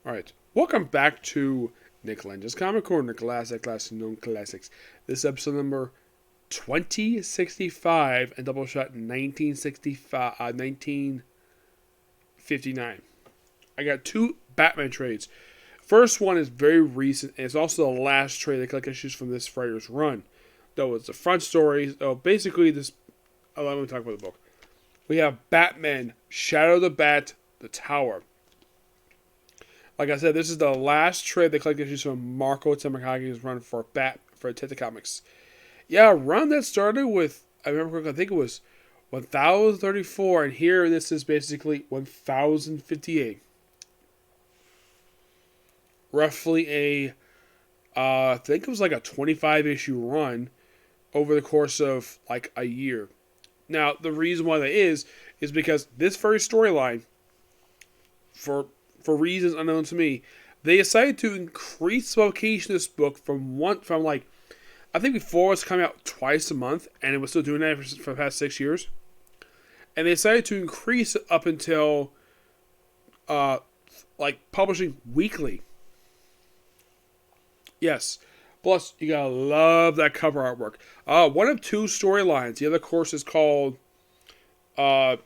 Alright, welcome back to Nick Lenz's Comic Corner, Classic Known Classics. This is episode number 2065 and Doubleshot 1959. I got two Batman trades. First one is very recent, and it's also the last trade that collect issues from this writer's run. Though it's the front story. So basically, let me talk about the book. We have Batman, Shadow the Bat, the Tower. Like I said, this is the last trade that collect issues from Mariko Tamaki's run for Detective Comics. Yeah, a run that started with, I think it was 1034, and here this is basically 1058. Roughly I think it was like a 25 issue run over the course of like a year. Now, the reason why that is because this very storyline, for reasons unknown to me, they decided to increase the publication of this book from I think before it was coming out twice a month, and it was still doing that for the past 6 years. And they decided to increase it up until publishing weekly. Yes. Plus, you gotta love that cover artwork. One of two storylines. The other course is called House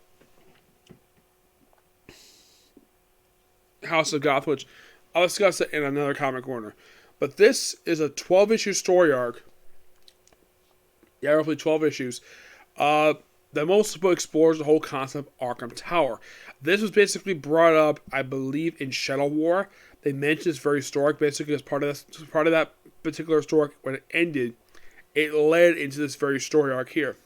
of Goth, which I'll discuss it in another comic corner. But this is a 12-issue story arc. Yeah, roughly 12 issues. That most of the book explores the whole concept of Arkham Tower. This was basically brought up, I believe, in Shadow War. They mentioned this very story arc basically as part of that particular story arc. When it ended, it led into this very story arc here.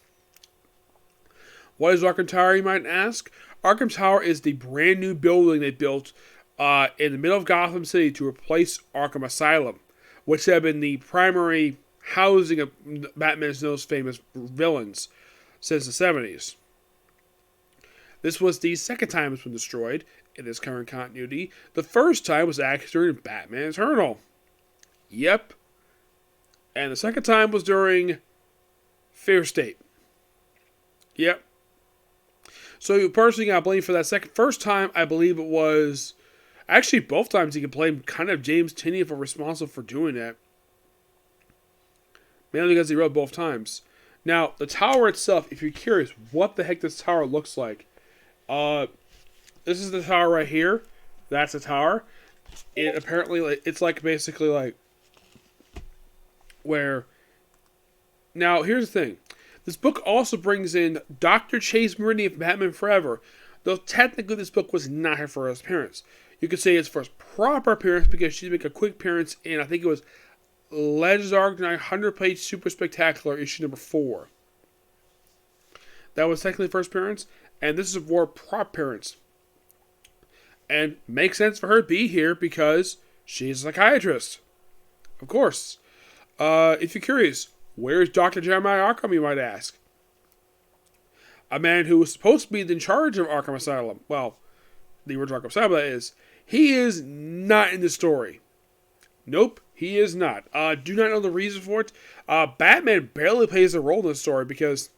What is Arkham Tower, you might ask? Arkham Tower is the brand new building they built in the middle of Gotham City to replace Arkham Asylum, which had been the primary housing of Batman's most famous villains since the 70s. This was the second time it's been destroyed in this current continuity. The first time was actually during Batman Eternal. Yep. And the second time was during Fear State. Yep. So you personally got blamed for that first time. I believe it was actually both times you can blame kind of James Tinney for responsible for doing that. Mainly because he wrote both times. Now, the tower itself, if you're curious what the heck this tower looks like, this is the tower right here. That's the tower. It apparently, it's like basically like where. Now, here's the thing. This book also brings in Dr. Chase Meridian of Batman Forever, though technically this book was not her first appearance. You could say it's first proper appearance because she made a quick appearance in, I think it was Legends Arc 900-page Super Spectacular issue number 4. That was technically the first appearance, and this is a more prop appearance. And makes sense for her to be here because she's a psychiatrist. Of course. If you're curious, where's Dr. Jeremiah Arkham, you might ask? A man who was supposed to be in charge of Arkham Asylum. Well, the original Arkham Asylum, that is. He is not in the story. Nope, he is not. Do not know the reason for it. Batman barely plays a role in the story because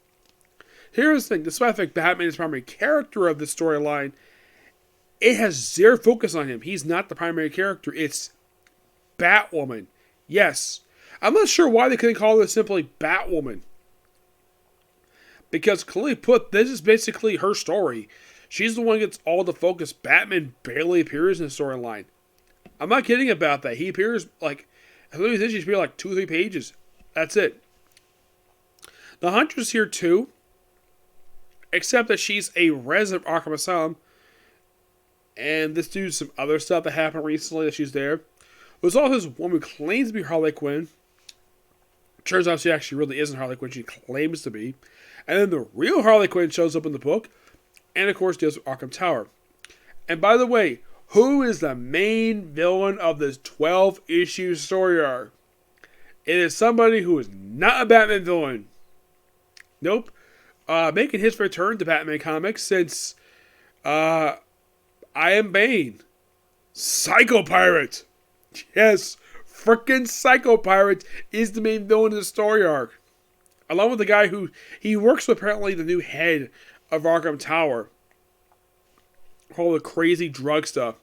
here's the thing. Despite the fact Batman is the primary character of this storyline, it has zero focus on him. He's not the primary character. It's Batwoman. Yes. I'm not sure why they couldn't call this simply Batwoman. Because clearly put, this is basically her story. She's the one who gets all the focus. Batman barely appears in the storyline. I'm not kidding about that. He appears like, I think he appears like 2 or 3 pages. That's it. The Huntress here too. Except that she's a resident of Arkham Asylum. And this dude's some other stuff that happened recently that she's there. There's also this woman who claims to be Harley Quinn. Turns out she actually really isn't Harley Quinn. She claims to be. And then the real Harley Quinn shows up in the book. And of course deals with Arkham Tower. And by the way, who is the main villain of this 12-issue story arc? It is somebody who is not a Batman villain. Nope. Making his return to Batman comics since I Am Bane. Psycho Pirate. Yes, frickin' Psycho Pirate is the main villain of the story arc. Along with the guy who he works with, apparently the new head of Arkham Tower. All the crazy drug stuff.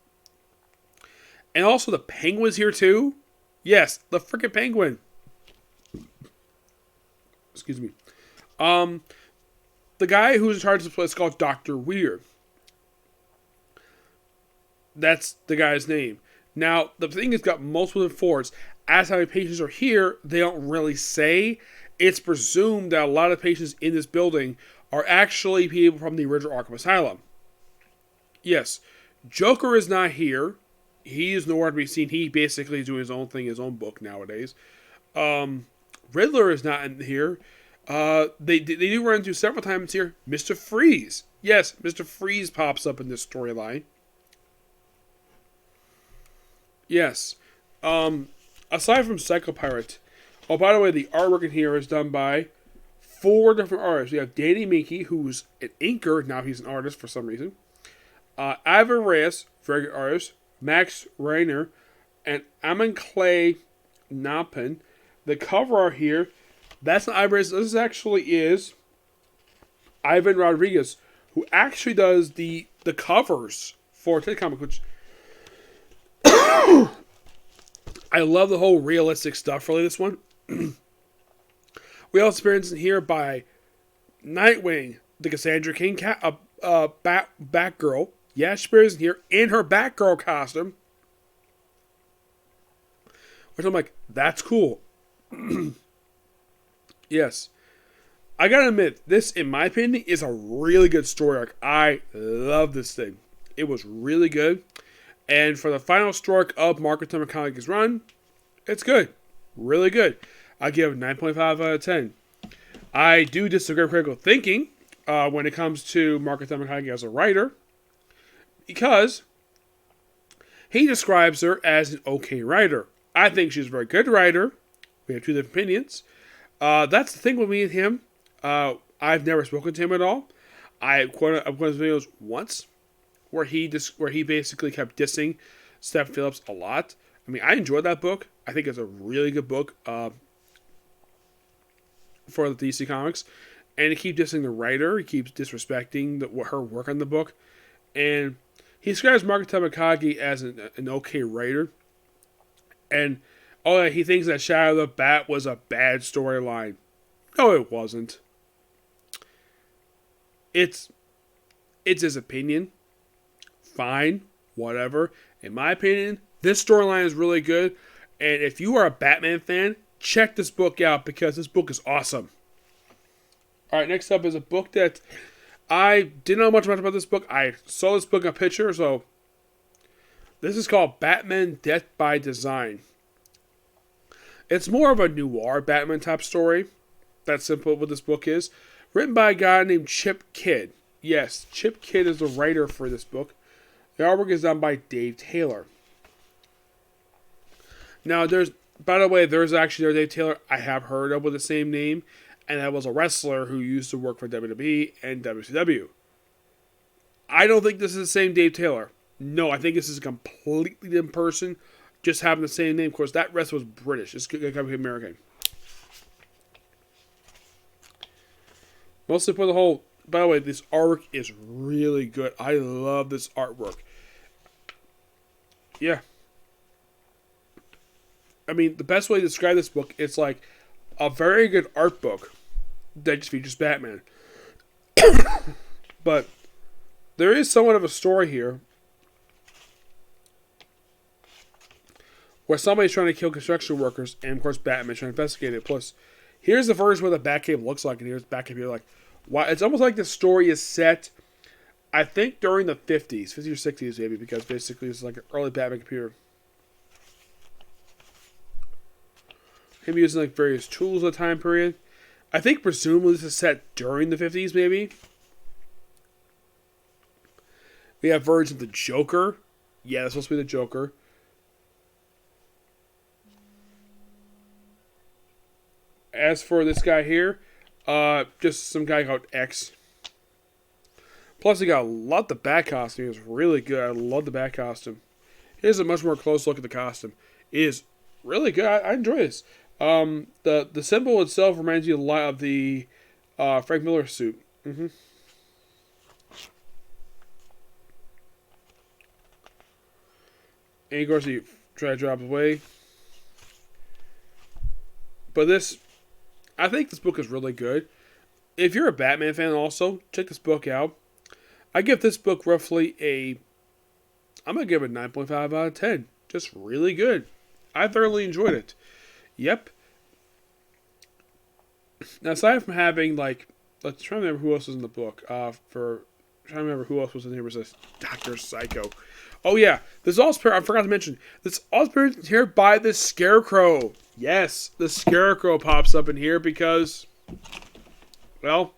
And also the Penguin's here too. Yes, the freaking Penguin. Excuse me. The guy who's in charge of this place is called Dr. Weir. That's the guy's name. Now, the thing has got multiple forwards. As how many patients are here, they don't really say. It's presumed that a lot of patients in this building are actually people from the original Arkham Asylum. Yes, Joker is not here. He is nowhere to be seen. He basically is doing his own thing, his own book nowadays. Riddler is not in here. They do run into several times here. Mr. Freeze. Yes, Mr. Freeze pops up in this storyline. Yes. Aside from Psycho Pirate. Oh, by the way, the artwork in here is done by 4 different artists. We have Danny Minky, who's an inker. Now he's an artist for some reason. Ivan Reyes, very good artist. Max Rainer. And Amon Clay Nappen. The cover art here, that's not Ivan Reyes. This actually is Ivan Rodriguez, who actually does the covers for Ted Comic, which I love the whole realistic stuff, really, this one. We also experience it here by Nightwing, the Cassandra King Batgirl. Yeah, she appears in here in her Batgirl costume. Which I'm like, that's cool. Yes. I gotta admit, this, in my opinion, is a really good story arc. I love this thing. It was really good. And for the final story arc of Mariko Tamaka's run, it's good. Really good. I give it 9.5 out of 10. I do disagree with critical thinking when it comes to Mariko Tamaki as a writer, because he describes her as an okay writer. I think she's a very good writer. We have 2 different opinions. That's the thing with me and him. I've never spoken to him at all. I've quoted his videos once, where he basically kept dissing Steph Phillips a lot. I mean, I enjoyed that book. I think it's a really good book for the DC Comics. And he keeps dissing the writer. He keeps disrespecting her work on the book. And he describes Mariko Tamaki as an okay writer. And he thinks that Shadow of the Bat was a bad storyline. No, it wasn't. It's his opinion. Fine, whatever. In my opinion, this storyline is really good. And if you are a Batman fan, check this book out, because this book is awesome. Alright, next up is a book that I didn't know much about this book. I saw this book in a picture, so this is called Batman Death by Design. It's more of a noir Batman type story. That's simple what this book is. Written by a guy named Chip Kidd. Yes, Chip Kidd is the writer for this book. The artwork is done by Dave Taylor. Now, there's actually Dave Taylor I have heard of with the same name, and that was a wrestler who used to work for WWE and WCW. I don't think this is the same Dave Taylor. No, I think this is a completely different person, just having the same name. Of course, that wrestler was British. This guy could be American. Mostly for the whole... By the way, this artwork is really good. I love this artwork. Yeah. I mean, the best way to describe this book, it's like a very good art book that just features Batman. But there is somewhat of a story here where somebody's trying to kill construction workers, and of course Batman's trying to investigate it. Plus, here's the version where the Batcave looks like, and here's the Batcave. You're like, wow, it's almost like the story is set, I think, during the 50s, 50s or 60s maybe, because basically it's like an early Batman computer. Him using like various tools of the time period. I think presumably this is set during the 50s maybe. We have versions of the Joker. Yeah, that's supposed to be the Joker. As for this guy here, just some guy called X. Plus, he got a lot. The bat costume is really good. I love the bat costume. Here's a much more close look at the costume. It is really good. I enjoy this. The symbol itself reminds you a lot of the Frank Miller suit. Mm-hmm. And of course, he tries to drive away. But this, I think this book is really good. If you're a Batman fan also, check this book out. I give this book roughly I'm going to give it 9.5 out of 10. Just really good. I thoroughly enjoyed it. Yep. Now, aside from having, like, let's try to remember who else was in the book. Trying to remember who else was in here was this Dr. Psycho. Oh, yeah. This also, I forgot to mention, this also appeared here by the Scarecrow. Yes, the Scarecrow pops up in here because, well,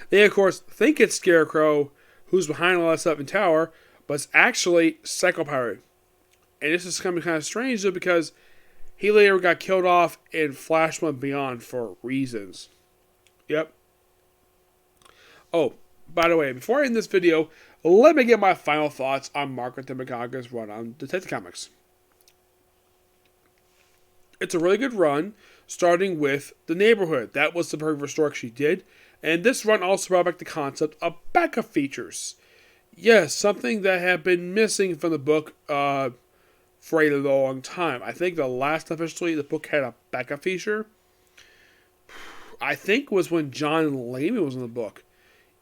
they, of course, think it's Scarecrow who's behind all that stuff in Tower, but it's actually Psycho Pirate. And this is kind of strange, though, because he later got killed off in Flashpoint Beyond for reasons. Yep. Oh, by the way, before I end this video, let me get my final thoughts on Mariko Tamakaga's run on Detective Comics. It's a really good run, starting with The Neighborhood. That was the very first story she did. And this run also brought back the concept of backup features. Yes, something that had been missing from the book for a long time. I think the last officially the book had a backup feature, I think, was when John Lehman was in the book.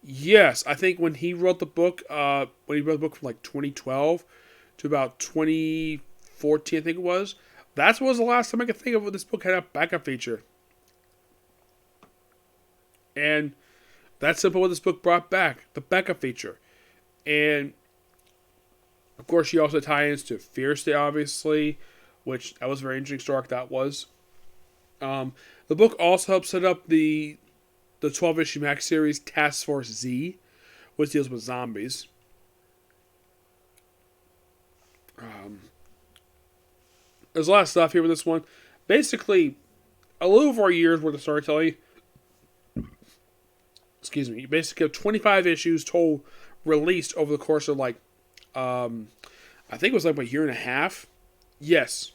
Yes, I think when he wrote the book, from like 2012 to about 2014, I think it was. That was the last time I could think of when this book had a backup feature. And that's simply what this book brought back, the backup feature. And, of course, she also ties to Fierce Day, obviously, which that was a very interesting story that was. The book also helped set up the 12-issue Max series Task Force Z, which deals with zombies. There's a lot of stuff here with this one. Basically, a little over a year's worth of storytelling. Excuse me. You basically have 25 issues told, released over the course of like, I think it was like a year and a half. Yes.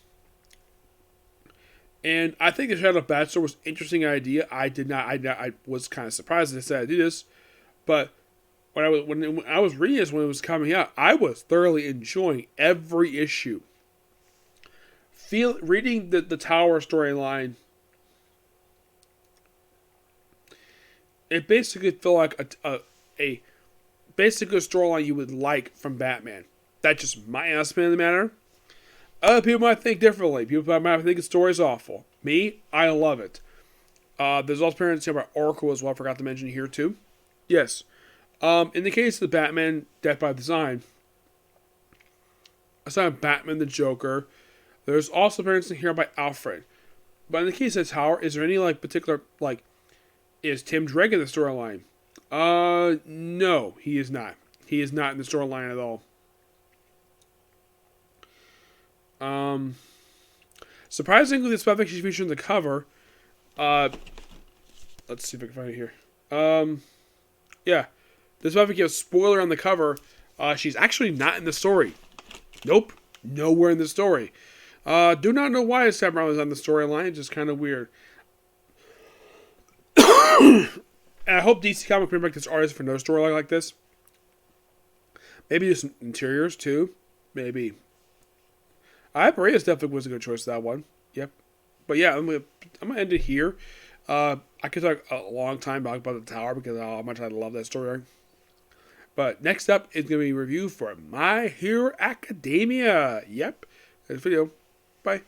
And I think the Shadow Bachelor was an interesting idea. I was kind of surprised they said I do this, but when I was reading this when it was coming out, I was thoroughly enjoying every issue. Reading the Tower storyline, it basically felt like a basically a storyline you would like from Batman. That's just my estimate of the matter. Other people might think differently. People might think the story's awful. Me, I love it. There's also appearance here by Oracle as well. I forgot to mention here too. Yes. In the case of the Batman Death by Design, aside from Batman the Joker, there's also appearance here by Alfred. But in the case of Tower, is there any particular is Tim Drake in the storyline? No, he is not. He is not in the storyline at all. Surprisingly, this spot actually featured in the cover. Let's see if I can find it here. Yeah, this spot gives a spoiler on the cover. She's actually not in the story. Nope, nowhere in the story. Do not know why Sam Brown is on the storyline. It's just kind of weird. And I hope DC Comics bring back this artist for no storyline like this. Maybe do some interiors too. Maybe. Paredes definitely was a good choice for that one. Yep. But yeah, I'm gonna end it here. I could talk a long time about the Tower because of how much I love that story. But next up is gonna be a review for My Hero Academia. Yep. Next video. Bye.